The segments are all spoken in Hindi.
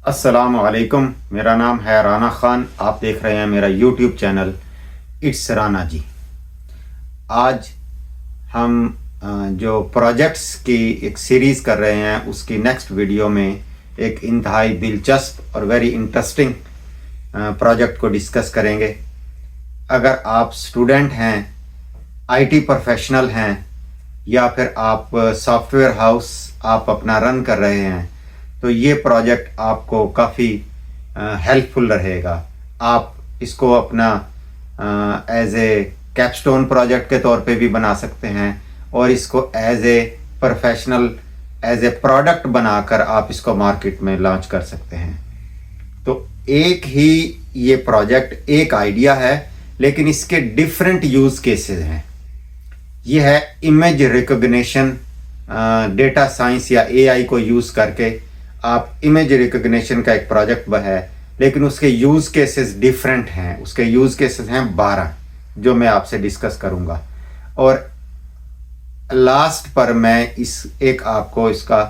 अस्सलाम वालेकुम। मेरा नाम है राना ख़ान। आप देख रहे हैं मेरा यूट्यूब चैनल इट्स राना जी। आज हम जो प्रोजेक्ट्स की एक सीरीज़ कर रहे हैं उसकी नेक्स्ट वीडियो में एक इंतहाई दिलचस्प और वेरी इंटरेस्टिंग प्रोजेक्ट को डिस्कस करेंगे। अगर आप स्टूडेंट हैं, आईटी प्रोफेशनल हैं या फिर आप सॉफ्टवेयर हाउस आप अपना रन कर रहे हैं तो ये प्रोजेक्ट आपको काफ़ी हेल्पफुल रहेगा। आप इसको अपना एज ए कैपस्टोन प्रोजेक्ट के तौर पे भी बना सकते हैं और इसको as a professional as a product बनाकर आप इसको मार्केट में लॉन्च कर सकते हैं। तो एक ही ये प्रोजेक्ट एक आइडिया है लेकिन इसके डिफरेंट यूज़ केसेस हैं। ये है इमेज रिकॉग्निशन, डेटा साइंस या एआई को यूज़ करके आप इमेज रिकॉग्निशन का एक प्रोजेक्ट है, लेकिन उसके यूज़ केसेस डिफरेंट हैं। उसके यूज़ केसेस हैं 12 जो मैं आपसे डिस्कस करूंगा और लास्ट पर मैं आपको इसका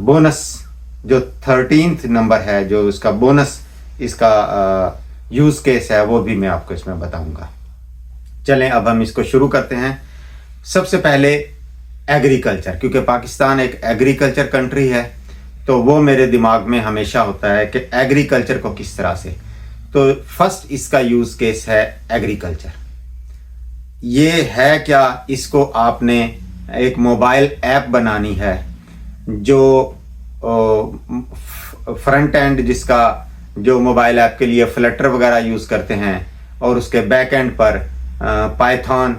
बोनस जो 13th नंबर है, जो इसका बोनस इसका यूज़ केस है, वो भी मैं आपको इसमें बताऊंगा। चलें अब हम इसको शुरू करते हैं। सबसे पहले एग्रीकल्चर, क्योंकि पाकिस्तान एक एग्रीकल्चर कंट्री है तो वो मेरे दिमाग में हमेशा होता है कि एग्रीकल्चर को किस तरह से। तो फर्स्ट इसका यूज़ केस है एग्रीकल्चर। ये है क्या, इसको आपने एक मोबाइल ऐप बनानी है जो फ्रंट एंड जिसका जो मोबाइल ऐप के लिए फ्लटर वगैरह यूज़ करते हैं और उसके बैक एंड पर पाइथन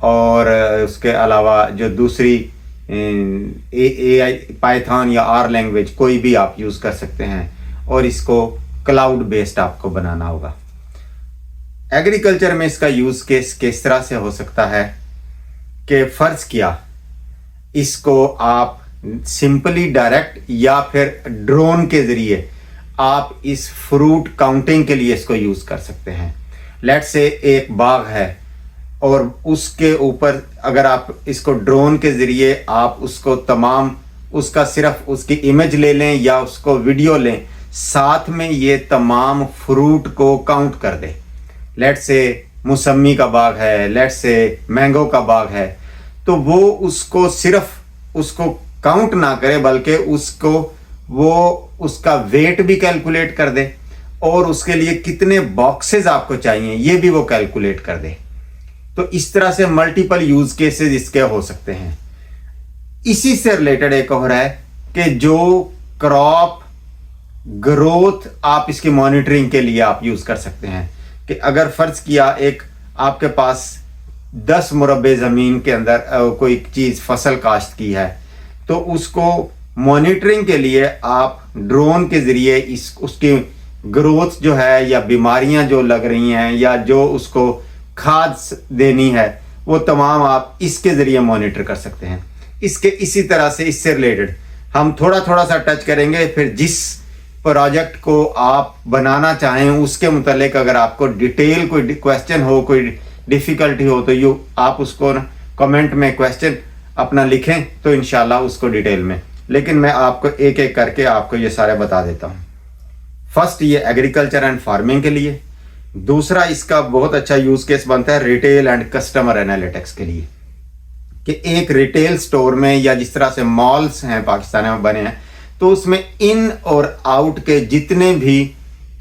और उसके अलावा जो दूसरी एआई पाइथन या आर लैंग्वेज कोई भी आप यूज़ कर सकते हैं और इसको क्लाउड बेस्ड आपको बनाना होगा। एग्रीकल्चर में इसका यूज़ केस किस तरह से हो सकता है कि फ़र्ज़ किया इसको आप सिंपली डायरेक्ट या फिर ड्रोन के ज़रिए आप इस फ्रूट काउंटिंग के लिए इसको यूज़ कर सकते हैं। लेट्स से एक बाग है और उसके ऊपर अगर आप इसको ड्रोन के ज़रिए आप उसको तमाम उसका सिर्फ उसकी इमेज ले लें या उसको वीडियो लें, साथ में ये तमाम फ्रूट को काउंट कर दें। लेट्स से मौसमी का बाग है, लेट्स से मैंगो का बाग है, तो वो उसको सिर्फ उसको काउंट ना करे बल्कि उसको वो उसका वेट भी कैलकुलेट कर दे और उसके लिए कितने बॉक्सेस आपको चाहिए ये भी वो कैलकुलेट कर दे। तो इस तरह से मल्टीपल यूज केसेस इसके हो सकते हैं। इसी से रिलेटेड एक और है कि जो क्रॉप ग्रोथ आप इसकी मॉनिटरिंग के लिए आप यूज कर सकते हैं कि अगर फर्ज किया एक आपके पास 10 मुरब्बे ज़मीन के अंदर कोई चीज़ फसल काश्त की है तो उसको मॉनिटरिंग के लिए आप ड्रोन के ज़रिए उसकी ग्रोथ जो है या बीमारियां जो लग रही हैं या जो उसको खाद देनी है वो तमाम आप इसके ज़रिए मॉनिटर कर सकते हैं। इसके इसी तरह से इससे रिलेटेड हम थोड़ा थोड़ा सा टच करेंगे। फिर जिस प्रोजेक्ट को आप बनाना चाहें उसके मुतालिक अगर आपको डिटेल कोई क्वेश्चन हो, कोई डिफ़िकल्टी हो तो आप उसको कमेंट में क्वेश्चन अपना लिखें तो इंशाल्लाह उसको डिटेल में, लेकिन मैं आपको एक एक करके आपको ये सारे बता देता हूँ। फर्स्ट ये एग्रीकल्चर एंड फार्मिंग के लिए। दूसरा इसका बहुत अच्छा यूज केस बनता है रिटेल एंड कस्टमर एनालिटिक्स के लिए कि एक रिटेल स्टोर में या जिस तरह से मॉल्स हैं पाकिस्तान में बने हैं तो उसमें इन और आउट के जितने भी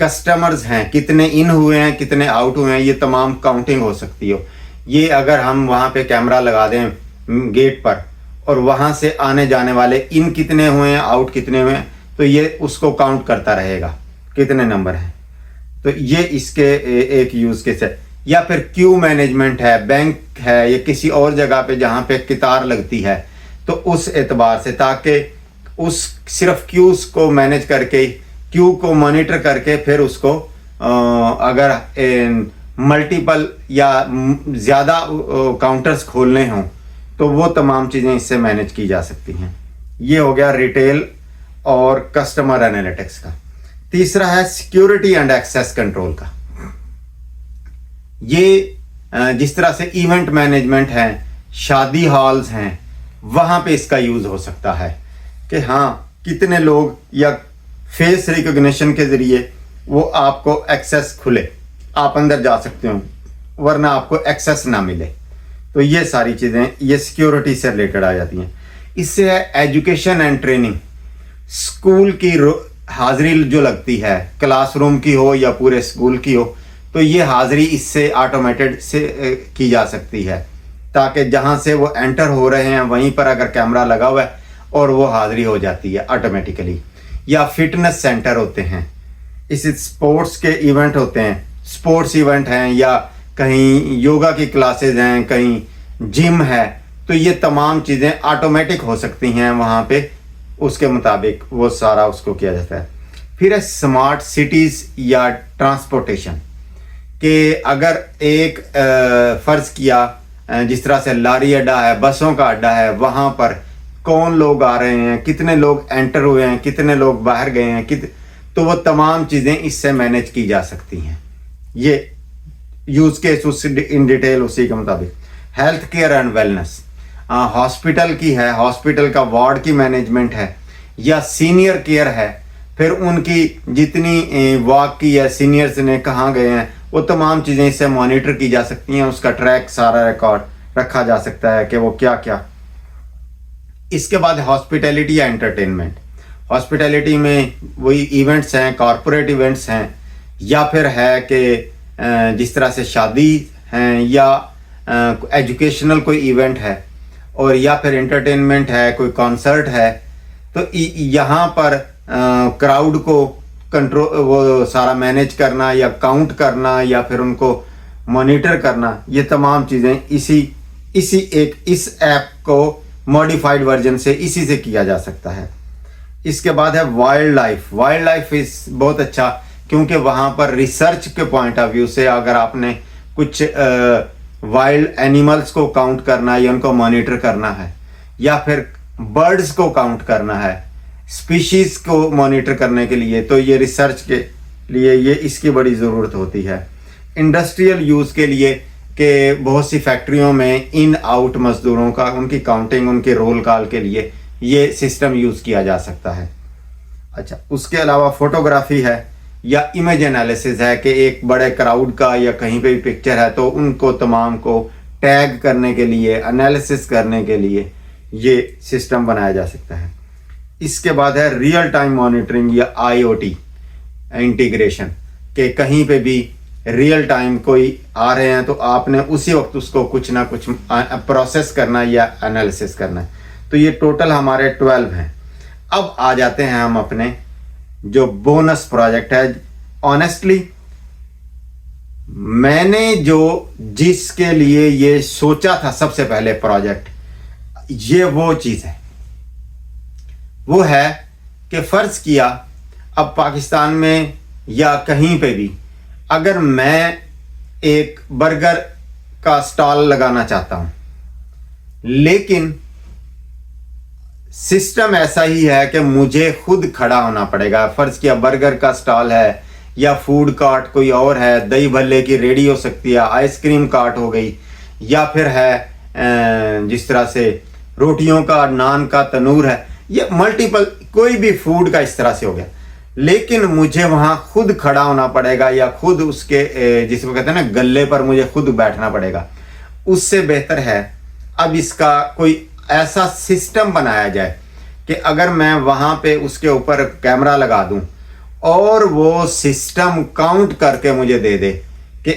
कस्टमर्स हैं, कितने इन हुए हैं कितने आउट हुए हैं, ये तमाम काउंटिंग हो सकती हो। ये अगर हम वहाँ पे कैमरा लगा दें गेट पर और वहाँ से आने जाने वाले इन कितने हुए हैं आउट कितने हुए हैं तो ये उसको काउंट करता रहेगा कितने नंबर हैं। तो ये इसके एक यूज़ केस है। या फिर क्यू मैनेजमेंट है, बैंक है या किसी और जगह पे जहाँ पे कतार लगती है तो उस एतबार से ताकि उस सिर्फ क्यूज को मैनेज करके क्यू को मॉनिटर करके फिर उसको अगर मल्टीपल या ज़्यादा काउंटर्स खोलने हों तो वो तमाम चीज़ें इससे मैनेज की जा सकती हैं। ये हो गया रिटेल और कस्टमर एनालिटिक्स का। तीसरा है सिक्योरिटी एंड एक्सेस कंट्रोल का। ये जिस तरह से इवेंट मैनेजमेंट है, शादी हॉल्स हैं, वहाँ पे इसका यूज़ हो सकता है कि हाँ कितने लोग या फेस रिकॉग्निशन के ज़रिए वो आपको एक्सेस खुले, आप अंदर जा सकते हो, वरना आपको एक्सेस ना मिले। तो ये सारी चीज़ें ये सिक्योरिटी से रिलेटेड आ जाती हैं। इससे है एजुकेशन एंड ट्रेनिंग। स्कूल की हाजिरी जो लगती है, क्लासरूम की हो या पूरे स्कूल की हो, तो ये हाजिरी इससे ऑटोमेटेड से की जा सकती है, ताकि जहाँ से वो एंटर हो रहे हैं वहीं पर अगर कैमरा लगा हुआ है और वो हाजिरी हो जाती है ऑटोमेटिकली। या फिटनेस सेंटर होते हैं, इस स्पोर्ट्स के इवेंट होते हैं, स्पोर्ट्स इवेंट हैं, या कहीं योगा की क्लासेस हैं, कहीं जिम है, तो ये तमाम चीज़ें ऑटोमेटिक हो सकती हैं वहाँ पे, उसके मुताबिक वो सारा उसको किया जाता है। फिर है स्मार्ट सिटीज़ या ट्रांसपोर्टेशन, कि अगर एक फ़र्ज़ किया जिस तरह से लारी अड्डा है, बसों का अड्डा है, वहाँ पर कौन लोग आ रहे हैं, कितने लोग एंटर हुए हैं, कितने लोग बाहर गए हैं, तो वो तमाम चीज़ें इससे मैनेज की जा सकती हैं। ये यूज़ केस उस इन डिटेल उसी के मुताबिक। Health care and wellness, hospital की है, हॉस्पिटल का वार्ड की मैनेजमेंट है, या सीनियर केयर है, फिर उनकी जितनी वॉक की है, सीनियर्स ने कहाँ गए हैं, वो तमाम चीज़ें इससे मॉनिटर की जा सकती हैं, उसका ट्रैक सारा रिकॉर्ड रखा जा सकता है कि वो क्या क्या। इसके बाद हॉस्पिटैलिटी या एंटरटेनमेंट। हॉस्पिटैलिटी में वही इवेंट्स हैं, कॉरपोरेट इवेंट्स हैं, या फिर है कि जिस तरह से शादी हैं, या एजुकेशनल कोई इवेंट है, और या फिर एंटरटेनमेंट है, कोई कॉन्सर्ट है, तो यहाँ पर क्राउड को कंट्रोल, वो सारा मैनेज करना या काउंट करना या फिर उनको मॉनिटर करना, ये तमाम चीज़ें इस ऐप को मॉडिफाइड वर्जन से इसी से किया जा सकता है। इसके बाद है वाइल्ड लाइफ। वाइल्ड लाइफ इस बहुत अच्छा, क्योंकि वहाँ पर रिसर्च के पॉइंट ऑफ व्यू से अगर आपने कुछ वाइल्ड एनिमल्स को काउंट करना है या उनको मॉनिटर करना है, या फिर बर्ड्स को काउंट करना है, स्पीशीज को मॉनिटर करने के लिए, तो ये रिसर्च के लिए ये इसकी बड़ी ज़रूरत होती है। इंडस्ट्रियल यूज़ के लिए कि बहुत सी फैक्ट्रियों में इन आउट मजदूरों का, उनकी काउंटिंग, उनके रोल कॉल के लिए ये सिस्टम यूज़ किया जा सकता है। अच्छा, उसके अलावा फोटोग्राफी है या इमेज एनालिसिस है, कि एक बड़े क्राउड का या कहीं पे भी पिक्चर है तो उनको तमाम को टैग करने के लिए, एनालिसिस करने के लिए ये सिस्टम बनाया जा सकता है। इसके बाद है रियल टाइम मॉनिटरिंग या IoT इंटीग्रेशन, कि कहीं पे भी रियल टाइम कोई आ रहे हैं तो आपने उसी वक्त उसको कुछ ना कुछ प्रोसेस करना या एनालिसिस करना है। तो ये टोटल हमारे 12 हैं। अब आ जाते हैं हम अपने जो बोनस प्रोजेक्ट है। ऑनेस्टली मैंने जिसके लिए ये सोचा था सबसे पहले प्रोजेक्ट, ये वो चीज़ है, वो है कि फ़र्ज़ किया अब पाकिस्तान में या कहीं पे भी अगर मैं एक बर्गर का स्टॉल लगाना चाहता हूं, लेकिन सिस्टम ऐसा ही है कि मुझे खुद खड़ा होना पड़ेगा। फ़र्ज़ किया बर्गर का स्टॉल है या फूड कार्ट कोई और है, दही भल्ले की रेडी हो सकती है, आइसक्रीम कार्ट हो गई, या फिर है जिस तरह से रोटियों का, नान का तनूर है, ये मल्टीपल कोई भी फूड का इस तरह से हो गया, लेकिन मुझे वहाँ खुद खड़ा होना पड़ेगा या खुद उसके जिसको कहते हैं ना गल्ले पर मुझे खुद बैठना पड़ेगा। उससे बेहतर है अब इसका कोई ऐसा सिस्टम बनाया जाए कि अगर मैं वहाँ पे उसके ऊपर कैमरा लगा दूँ और वो सिस्टम काउंट करके मुझे दे दे कि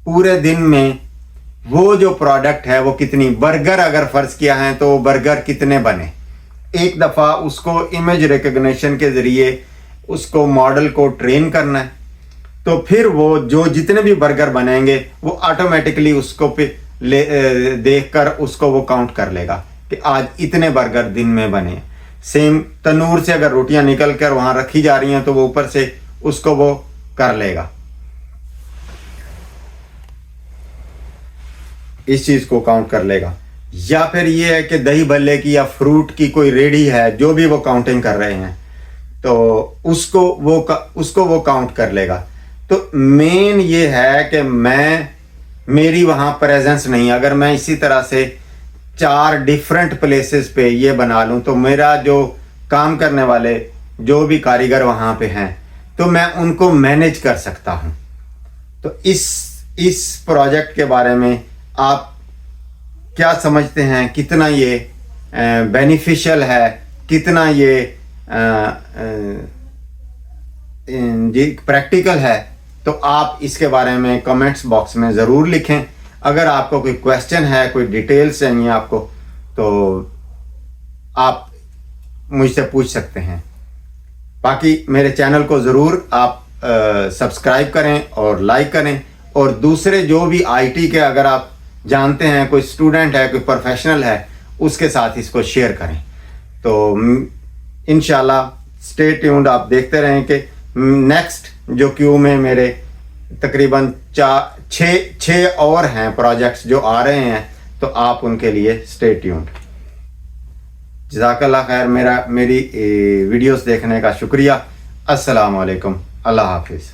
पूरे दिन में वो जो प्रोडक्ट है वो कितनी, बर्गर अगर फ़र्ज़ किया है तो बर्गर कितने बने। एक दफ़ा उसको इमेज रिकग्निशन के ज़रिए उसको मॉडल को ट्रेन करना है, तो फिर वो जो जितने भी बर्गर बनेंगे वो ऑटोमेटिकली उसको पे देखकर उसको वो काउंट कर लेगा कि आज इतने बर्गर दिन में बने। सेम तनूर से अगर रोटियां निकल कर वहाँ रखी जा रही हैं तो वो ऊपर से उसको वो कर लेगा, इस चीज़ को काउंट कर लेगा। या फिर ये है कि दही भल्ले की या फ्रूट की कोई रेडी है, जो भी वो काउंटिंग कर रहे हैं तो उसको वो काउंट कर लेगा। तो मेन ये है कि मेरी वहाँ प्रेजेंस नहीं, अगर मैं इसी तरह से 4 डिफरेंट प्लेसेस पे ये बना लूँ तो मेरा जो काम करने वाले जो भी कारीगर वहाँ पे हैं, तो मैं उनको मैनेज कर सकता हूँ। तो इस प्रोजेक्ट के बारे में आप क्या समझते हैं, कितना ये बेनिफिशियल है, कितना ये जी प्रैक्टिकल है, तो आप इसके बारे में कमेंट्स बॉक्स में ज़रूर लिखें। अगर आपको कोई क्वेश्चन है, कोई डिटेल्स चाहिए आपको, तो आप मुझसे पूछ सकते हैं। बाकी मेरे चैनल को ज़रूर आप सब्सक्राइब करें और लाइक करें, और दूसरे जो भी आईटी के अगर आप जानते हैं, कोई स्टूडेंट है, कोई प्रोफेशनल है, उसके साथ इसको शेयर करें। तो इंशाल्लाह स्टे ट्यून्ड, आप देखते रहें कि नेक्स्ट जो क्यू में मेरे तकरीबन 6 और हैं प्रोजेक्ट्स जो आ रहे हैं, तो आप उनके लिए स्टे ट्यून्ड। जज़ाकल्लाह खैर, मेरी वीडियोस देखने का शुक्रिया। अस्सलाम वालेकुम, अल्लाह हाफिज़।